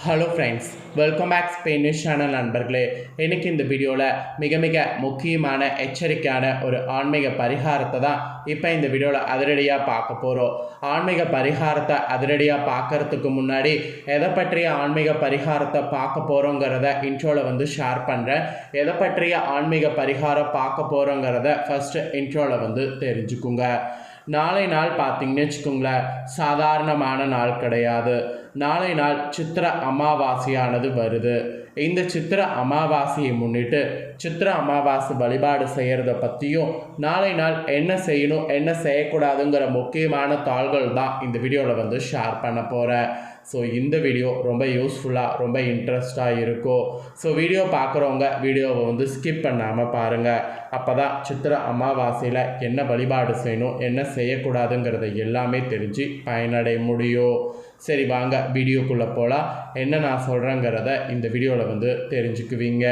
Hello friends, welcome back Spanish channel நண்பர்களே. இன்றைக்கி இந்த வீடியோவில் மிக முக்கியமான எச்சரிக்கையான ஒரு ஆன்மீக பரிகாரத்தை தான் இப்போ இந்த வீடியோவில் அதிரடியாக பார்க்க போகிறோம். ஆன்மீக பரிகாரத்தை அதிரடியாக பார்க்குறதுக்கு முன்னாடி எதை பற்றிய ஆன்மீக பரிகாரத்தை பார்க்க போகிறோங்கிறத இன்ட்ரோவில் ஷேர் பண்ணுறேன். எதை பற்றிய ஆன்மீக பரிகாரம் பார்க்க போகிறோங்கிறத ஃபஸ்ட்டு இன்ட்ரோவில் தெரிஞ்சுக்குங்க. நாளை நாள் பார்த்திங்கன்னு வச்சுக்கோங்களேன், சாதாரணமான நாள் கிடையாது. நாளை நாள் சித்திர அமாவாசையானது வருது. இந்த சித்திர அமாவாசையை முன்னிட்டு சித்திர அமாவாசை வழிபாடு செய்கிறத பற்றியும் நாளை நாள் என்ன செய்யணும் என்ன செய்யக்கூடாதுங்கிற முக்கியமான தாள்கள் தான் இந்த வீடியோவில் ஷேர் பண்ண போகிறேன். ஸோ இந்த வீடியோ ரொம்ப யூஸ்ஃபுல்லாக ரொம்ப இன்ட்ரெஸ்டாக இருக்கும். ஸோ வீடியோ பார்க்குறவங்க வீடியோவை ஸ்கிப் பண்ணாமல் பாருங்கள். அப்போ தான் சித்திர அமாவாசையில் என்ன வழிபாடு செய்யணும் என்ன செய்யக்கூடாதுங்கிறத எல்லாமே தெரிஞ்சு பயனடைய முடியும். சரி வாங்க வீடியோக்குள்ளே போகலாம். என்ன நான் சொல்கிறேங்கிறத இந்த வீடியோவில் தெரிஞ்சுக்குவீங்க.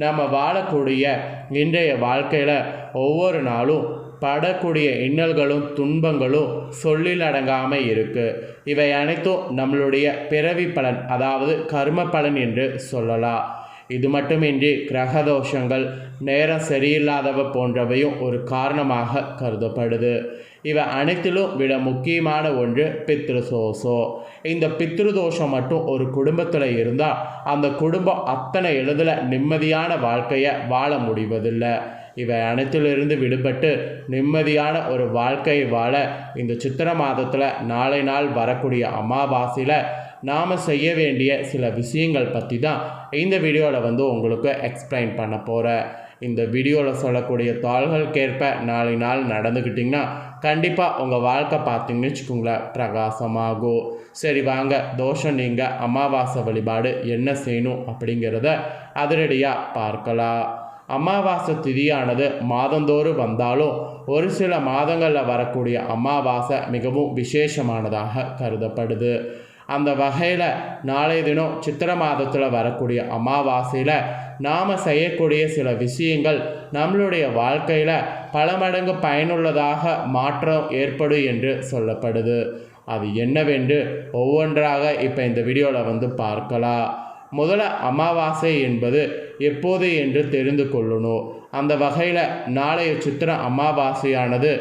நம்ம வாழக்கூடிய இன்றைய வாழ்க்கையில் ஒவ்வொரு நாளும் படக்கூடிய இன்னல்களும் துன்பங்களும் சொல்லில் அடங்காமல் இருக்குது. இவை அனைத்தும் நம்மளுடைய பிறவி பலன், அதாவது கர்ம பலன் என்று சொல்லலாம். இது மட்டுமின்றி கிரகதோஷங்கள், நேரம் சரியில்லாதவ போன்றவையும் ஒரு காரணமாக கருதப்படுது. இவை அனைத்திலும் விட முக்கியமான ஒன்று பித்ருதோஷம். இந்த பித்ருதோஷம் மட்டும் ஒரு குடும்பத்தில் இருந்தால் அந்த குடும்பம் அத்தனை எளிதில் நிம்மதியான வாழ்க்கையை வாழ முடிவதில்லை. இவை அனைத்திலிருந்து விடுபட்டு நிம்மதியான ஒரு வாழ்க்கையை வாழ இந்த சித்திரை மாதத்தில் நாளை நாள் வரக்கூடிய அமாவாசையில் நாம் செய்ய வேண்டிய சில விஷயங்கள் பற்றி தான் இந்த வீடியோவில் உங்களுக்கு எக்ஸ்பிளைன் பண்ண போகிறேன். இந்த வீடியோவில் சொல்லக்கூடிய தாள்களுக்கேற்ப நாளை நாள் நடந்துக்கிட்டிங்கன்னா கண்டிப்பாக உங்கள் வாழ்க்கை பார்த்திங்கன்னு வச்சுக்கோங்களேன் பிரகாசமாகும். சரி வாங்க, தோஷம் நீங்கள் அமாவாசை வழிபாடு என்ன செய்யணும் அப்படிங்கிறத அதிரடியாக பார்க்கலாம். அமாவாசை திதியானது மாதந்தோறும் வந்தாலும் ஒரு சில மாதங்களில் வரக்கூடிய அமாவாசை மிகவும் விசேஷமானதாக கருதப்படுது. அந்த வகையில் நாளைய தினம் சித்திரை மாதத்தில் வரக்கூடிய அமாவாசையில் நாம் செய்யக்கூடிய சில விஷயங்கள் நம்மளுடைய வாழ்க்கையில் பல மடங்கு பயனுள்ளதாக மாற்றம் ஏற்படும் என்று சொல்லப்படுது. அது என்னவென்று ஒவ்வொன்றாக இப்போ இந்த வீடியோவில் பார்க்கலாம். முதல்ல அமாவாசை என்பது எப்போது என்று தெரிந்து கொள்ளணும். அந்த வகையில் நாளைய சித்திர அமாவாசையானது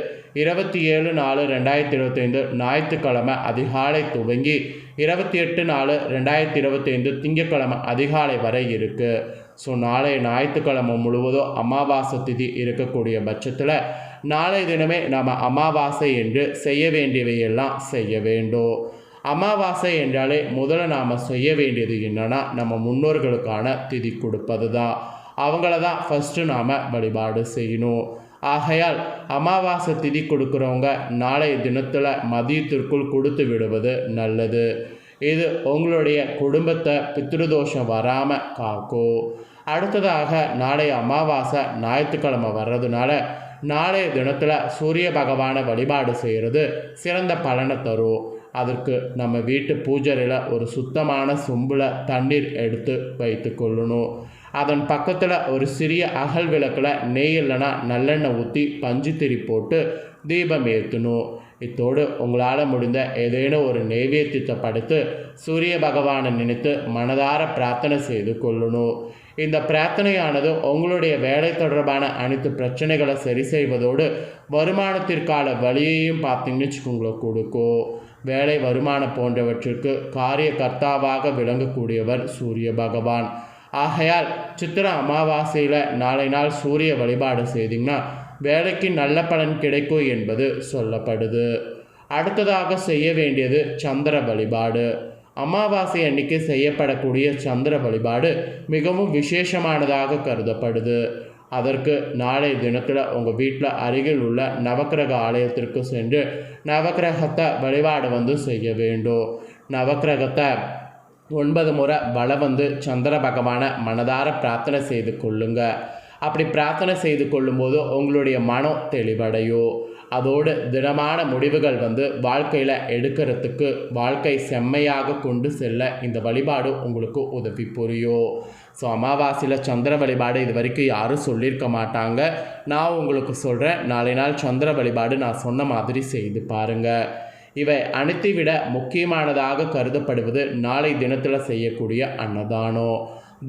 27/4/2025 ஞாயிற்றுக்கிழமை அதிகாலை துவங்கி 28/4/2025 திங்கட்கிழமை அதிகாலை வரை இருக்குது. ஸோ நாளைய ஞாயிற்றுக்கிழமை முழுவதும் அமாவாசை திதி இருக்கக்கூடிய பட்சத்தில் நாளைய தினமே நம்ம அமாவாசை என்று செய்ய வேண்டியவையெல்லாம் செய்ய வேண்டும். அமாவாசை என்றாலே முதல்ல நாம் செய்ய வேண்டியது என்னென்னா நம்ம முன்னோர்களுக்கான திதி கொடுப்பது தான். அவங்கள தான் ஃபஸ்ட்டு நாம் வழிபாடு செய்யணும். ஆகையால் அமாவாசை திதி கொடுக்குறவங்க நாளைய தினத்தில் மதியத்திற்குள் கொடுத்து விடுவது நல்லது. இது உங்களுடைய குடும்பத்தை பித்ருதோஷம் வராமல் காக்கும். அடுத்ததாக நாளைய அமாவாசை ஞாயிற்றுக்கிழமை வர்றதுனால நாளைய தினத்தில் சூரிய பகவானை வழிபாடு செய்கிறது சிறந்த பலனை தரும். அதற்கு நம்ம வீட்டு பூஜையில் ஒரு சுத்தமான சொம்பில் தண்ணீர் எடுத்து வைத்து கொள்ளணும். அதன் பக்கத்தில் ஒரு சிறிய அகல் விளக்கில் நெய் இல்லைனா நல்லெண்ணெய் ஊற்றி பஞ்சுத்திரி போட்டு தீபம் ஏற்றணும். இத்தோடு உங்களால் முடிந்த ஏதேனும் ஒரு நெய்வேத்தியத்தை படைத்து சூரிய பகவானை நினைத்து மனதார பிரார்த்தனை செய்து கொள்ளணும். இந்த பிரார்த்தனையானது உங்களுடைய வேலை தொடர்பான அனைத்து பிரச்சனைகளை சரி செய்வதோடு வருமானத்திற்கான வழியையும் பார்த்திங்கன்னு வச்சுக்கோங்களேன் கொடுக்கும். வேலை வருமானம் போன்றவற்றிற்கு காரிய கர்த்தாவாக விளங்கக்கூடியவர் சூரிய பகவான். ஆகையால் சித்திர அமாவாசையில் நாளை நாள் சூரிய வழிபாடு செய்திங்கன்னா வேலைக்கு நல்ல பலன் கிடைக்கும் என்பது சொல்லப்படுது. அடுத்ததாக செய்ய வேண்டியது சந்திர வழிபாடு. அமாவாசை அன்னைக்கு செய்யப்படக்கூடிய சந்திர வழிபாடு மிகவும் விசேஷமானதாக கருதப்படுது. அதற்கு நாளைய தினத்தில் உங்கள் வீட்டில் அருகில் உள்ள நவக்கிரக ஆலயத்திற்கு சென்று நவக்கிரகத்தை வழிபாடு செய்ய வேண்டும். நவக்கிரகத்தை 9 முறை வலம் சந்திர பகவானை மனதார பிரார்த்தனை செய்து கொள்ளுங்க. அப்படி பிரார்த்தனை செய்து கொள்ளும்போது உங்களுடைய மனம் தெளிவடையும். அதோடு திடமான முடிவுகள் வாழ்க்கையில் எடுக்கிறதுக்கு வாழ்க்கை செம்மையாக கொண்டு செல்ல இந்த வழிபாடு உங்களுக்கு உதவி புரியும். ஸோ அமாவாசையில் சந்திர வழிபாடு இது வரைக்கும் யாரும் சொல்லியிருக்க மாட்டாங்க. நான் உங்களுக்கு சொல்கிறேன். நாளை நாள் சந்திர வழிபாடு நான் சொன்ன மாதிரி செய்து பாருங்கள். இவை அனைத்தை விட முக்கியமானதாக கருதப்படுவது நாளை தினத்தில் செய்யக்கூடிய அன்னதானம்.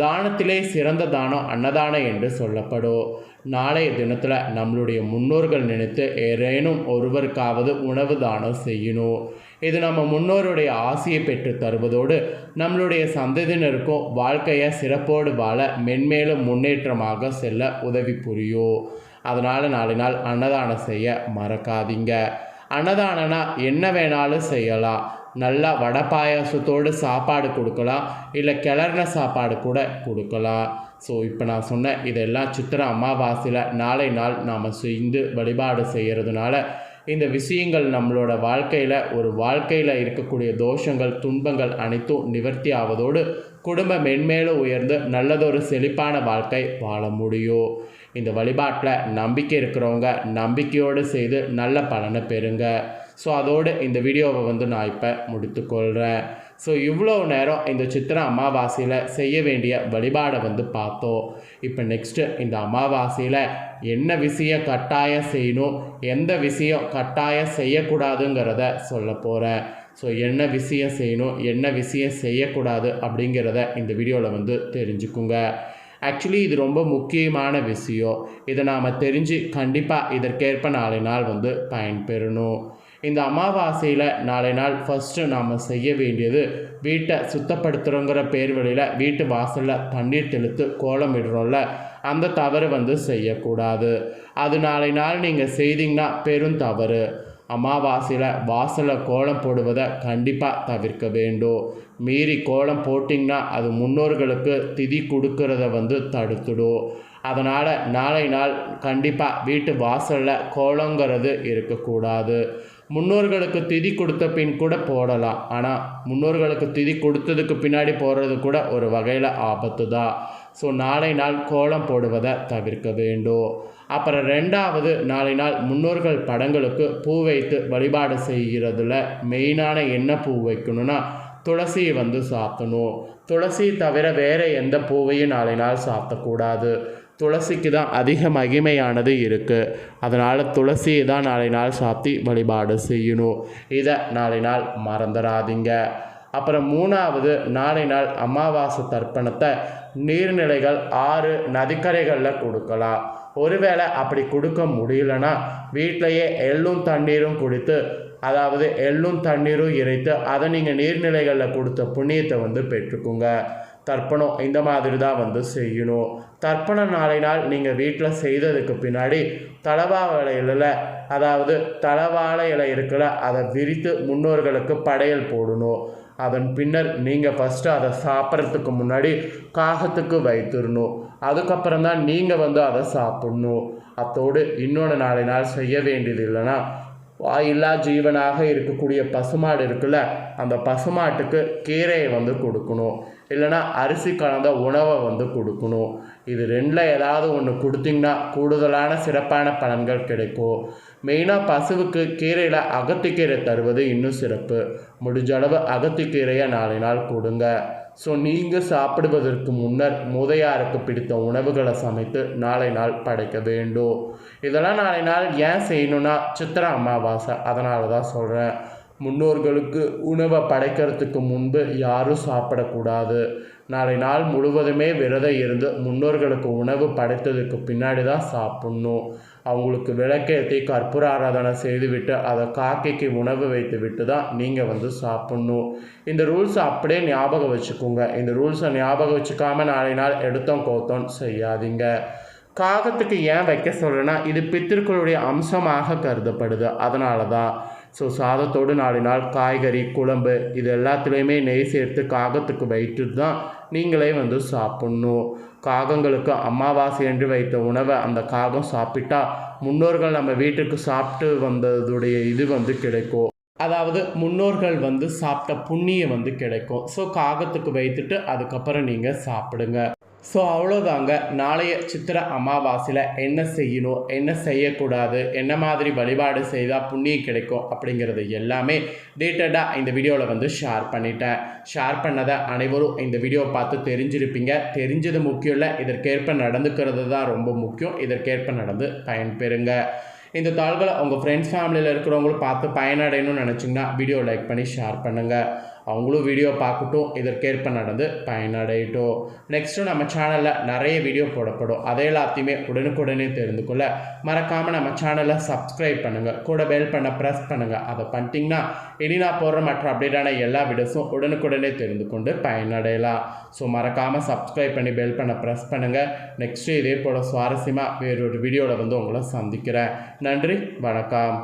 தானத்திலே சிறந்த தானம் அன்னதானம் என்று சொல்லப்படும். நாளைய தினத்தில் நம்மளுடைய முன்னோர்கள் நினைத்து ஏதேனும் ஒருவருக்காவது உணவு தானம் செய்யணும். இது நம்ம முன்னோருடைய ஆசையை பெற்று தருவதோடு நம்மளுடைய சந்ததியினருக்கும் வாழ்க்கையை சிறப்போடு வாழ மென்மேலும் முன்னேற்றமாக செல்ல உதவி புரியும். அதனால் நாளை நாள் அன்னதானம் செய்ய மறக்காதீங்க. அன்னதானம்னா என்ன வேணாலும் செய்யலாம். நல்லா வடை பாயாசத்தோடு சாப்பாடு கொடுக்கலாம், இல்லை கிளறின சாப்பாடு கூட கொடுக்கலாம். ஸோ இப்போ நான் சொன்ன இதெல்லாம் சித்திரை அமாவாசையில் நாளை நாள் நாம் செய்து வழிபாடு செய்கிறதுனால இந்த விஷயங்கள் நம்மளோட வாழ்க்கையில் இருக்கக்கூடிய தோஷங்கள் துன்பங்கள் அனைத்தும் நிவர்த்தி ஆவதோடு குடும்பம் மென்மேலும் உயர்ந்து நல்லதொரு செழிப்பான வாழ்க்கை வாழ முடியும். இந்த வழிபாட்டில் நம்பிக்கை இருக்கிறவங்க நம்பிக்கையோடு செய்து நல்ல பலனை பெறுங்க. ஸோ அதோடு இந்த வீடியோவை நான் இப்போ முடித்துக்கொள்கிறேன். ஸோ இவ்வளோ நேரம் இந்த சித்திரை அமாவாசையில் செய்ய வேண்டிய வழிபாடை பார்த்தோம். இப்போ நெக்ஸ்ட்டு இந்த அமாவாசையில் என்ன விஷயம் கட்டாயம் செய்யணும், எந்த விஷயம் கட்டாயம் செய்யக்கூடாதுங்கிறத சொல்ல போகிறேன். ஸோ என்ன விஷயம் செய்யணும், என்ன விஷயம் செய்யக்கூடாது அப்படிங்கிறத இந்த வீடியோவில் தெரிஞ்சுக்குங்க. ஆக்சுவலி இது ரொம்ப முக்கியமான விஷயம். இதை நாம் தெரிஞ்சு கண்டிப்பாக இதற்கேற்ப நாளை நாள் பயன்பெறணும். இந்த அமாவாசையில் நாளை நாள் ஃபஸ்ட்டு நாம் செய்ய வேண்டியது வீட்டை சுத்தப்படுத்துகிறோங்கிற பேர் வழியில் வீட்டு வாசலில் தண்ணீர் தெளித்து கோலம் இடுறோம்ல, அந்த தவறு செய்யக்கூடாது. அது நாளை நாள் நீங்கள் செய்தீங்கன்னா பெரும் தவறு. அமாவாசையில் வாசலில் கோலம் போடுவதை கண்டிப்பாக தவிர்க்க வேண்டும். மீறி கோலம் போட்டிங்கன்னா அது முன்னோர்களுக்கு திதி கொடுக்கறத தடுத்துடும். அதனால் நாளை நாள் கண்டிப்பாக வீட்டு வாசலில் கோலங்கிறது இருக்கக்கூடாது. முன்னோர்களுக்கு திதி கொடுத்த பின் கூட போடலாம், ஆனால் முன்னோர்களுக்கு திதி கொடுத்ததுக்கு பின்னாடி போடுறது கூட ஒரு வகையில் ஆபத்து தான். ஸோ நாளை நாள் கோலம் போடுவதை தவிர்க்க வேண்டும். அப்புறம் ரெண்டாவது, நாளை நாள் முன்னோர்கள் படங்களுக்கு பூ வைத்து வழிபாடு செய்கிறதுல மெயினான என்ன பூ வைக்கணும்னா துளசியை சாத்தணும். துளசி தவிர வேறு எந்த பூவையும் நாளை நாள் சாத்தக்கூடாது. துளசிக்கு தான் அதிக மகிமையானது இருக்குது. அதனால் துளசியை தான் நாளை நாள் சாத்தி வழிபாடு செய்யணும். இதை நாளை நாள் மறந்துடாதீங்க. அப்புறம் மூணாவது, நாளை நாள் அமாவாசை தர்ப்பணத்தை நீர்நிலைகள், ஆறு, நதிக்கரைகளில் கொடுக்கலாம். ஒருவேளை அப்படி கொடுக்க முடியலன்னா வீட்டிலையே எள்ளும் தண்ணீரும் குடித்து, அதாவது எள்ளும் தண்ணீரும் இறைத்து அதை நீங்கள் நீர்நிலைகளில் கொடுத்த புண்ணியத்தை பெற்றுக்குங்க. தர்ப்பணம் இந்த மாதிரி தான் செய்யணும். தர்ப்பணம் நாளை நாள் நீங்கள் வீட்டில் செய்ததுக்கு பின்னாடி தலவாழை இலையில், அதாவது தலவாழை இலை இருக்குல்ல, அதை விரித்து முன்னோர்களுக்கு படையல் போடணும். அதன் பின்னர் நீங்கள் ஃபஸ்ட்டு அதை சாப்பிட்றதுக்கு முன்னாடி காகத்துக்கு வைத்திடணும். அதுக்கப்புறம் தான் நீங்கள் அதை சாப்பிட்ணும். அத்தோடு இன்னொன்று நாளை நாள் செய்ய வேண்டியது இல்லைன்னா, வாயில்லா ஜீவனாக இருக்கக்கூடிய பசுமாடு இருக்குல்ல, அந்த பசுமாட்டுக்கு கீரையை கொடுக்கணும். இல்லைனா அரிசி கலந்த உணவை கொடுக்கணும். இது ரெண்டில் ஏதாவது ஒன்று கொடுத்தீங்கன்னா கூடுதலான சிறப்பான பலன்கள் கிடைக்கும். மெயினாக பசுவுக்கு கீரையில் அகத்திக்கீரை தருவது இன்னும் சிறப்பு. முடிஞ்ச அளவு அகத்திக்கீரையை நாளை நாள் கொடுங்க. ஸோ நீங்கள் சாப்பிடுவதற்கு முன்னர் மூதையாருக்கு பிடித்த உணவுகளை சமைத்து நாளை நாள் படைக்க வேண்டும். இதெல்லாம் நாளை நாள் ஏன் செய்யணும்னா சித்திரை அமாவாசை, அதனால தான் சொல்கிறேன். முன்னோர்களுக்கு உணவை படைக்கிறதுக்கு முன்பு யாரும் சாப்பிடக்கூடாது. நாளை நாள் முழுவதுமே விரதம் இருந்து முன்னோர்களுக்கு உணவு படைத்ததுக்கு பின்னாடி தான் சாப்பிட்ணும். அவங்களுக்கு விளக்கேற்றி கற்பூர ஆராதனை செய்துவிட்டு அதை காக்கைக்கு உணவு வைத்து விட்டு தான் நீங்கள் சாப்பிட்ணும். இந்த ரூல்ஸை அப்படியே ஞாபகம் வச்சுக்கோங்க. இந்த ரூல்ஸை ஞாபகம் வச்சுக்காமல் நாளை நாள் எடுத்தோம் கோத்தோம் செய்யாதீங்க. காகத்துக்கு ஏன் வைக்க சொல்கிறேன்னா, இது பித்திருக்களுடைய அம்சமாக கருதப்படுது, அதனால தான். ஸோ சாதத்தோடு நாளை நாள் காய்கறி குழம்பு இது எல்லாத்துலேயுமே நெய் சேர்த்து காகத்துக்கு வைத்துட்டு தான் நீங்களே சாப்பிட்ணும். காகங்களுக்கு அமாவாசை என்று வைத்த உணவை அந்த காகம் சாப்பிட்டா முன்னோர்கள் நம்ம வீட்டுக்கு சாப்பிட்டு வந்ததுடைய இது கிடைக்கும். அதாவது முன்னோர்கள் சாப்பிட்ட புண்ணியம் கிடைக்கும். ஸோ காகத்துக்கு வைத்துட்டு அதுக்கப்புறம் நீங்கள் சாப்பிடுங்க. ஸோ அவ்வளோதாங்க. நாளைய சித்திரை அமாவாசையில் என்ன செய்யணும், என்ன செய்யக்கூடாது, என்ன மாதிரி வழிபாடு செய்தால் புண்ணியம் கிடைக்கும் அப்படிங்கிறது எல்லாமே டீட்டெயிலாக இந்த வீடியோவில் ஷேர் பண்ணிட்டேன். ஷேர் பண்ணதை அனைவரும் இந்த வீடியோவை பார்த்து தெரிஞ்சிருப்பீங்க. தெரிஞ்சது முக்கியம் இல்லை, இதற்கேற்ப நடந்துக்கிறது தான் ரொம்ப முக்கியம். இதற்கேற்ப நடந்து பயன்பெறுங்க. இந்த தாள்களை உங்கள் ஃப்ரெண்ட்ஸ் ஃபேமிலியில் இருக்கிறவங்களும் பார்த்து பயனடையணும்னு நினச்சிங்கன்னா வீடியோ லைக் பண்ணி ஷேர் பண்ணுங்கள். அவங்களும் வீடியோ பார்க்கட்டும், இதற்கேற்ப நடந்து பயனடையட்டும். நெக்ஸ்ட்டு நம்ம சேனலில் நிறைய வீடியோ போடப்படும். அதை எல்லாத்தையுமே உடனுக்குடனே தெரிந்து கொள்ள மறக்காமல் நம்ம சேனலை சப்ஸ்கிரைப் பண்ணுங்கள். கூட பெல் பண்ண ப்ரெஸ் பண்ணுங்கள். அதை பண்ணிட்டீங்கன்னா இனி நான் போடுற மற்ற அப்டேட்டான எல்லா வீடியோஸும் உடனுக்குடனே தெரிந்து கொண்டு பயனடையலாம். ஸோ மறக்காமல் சப்ஸ்கிரைப் பண்ணி பெல் பண்ண ப்ரெஸ் பண்ணுங்கள். நெக்ஸ்ட்டு இதே போல் சுவாரஸ்யமாக வேறொரு வீடியோவில் உங்களை சந்திக்கிறேன். நன்றி, வணக்கம்.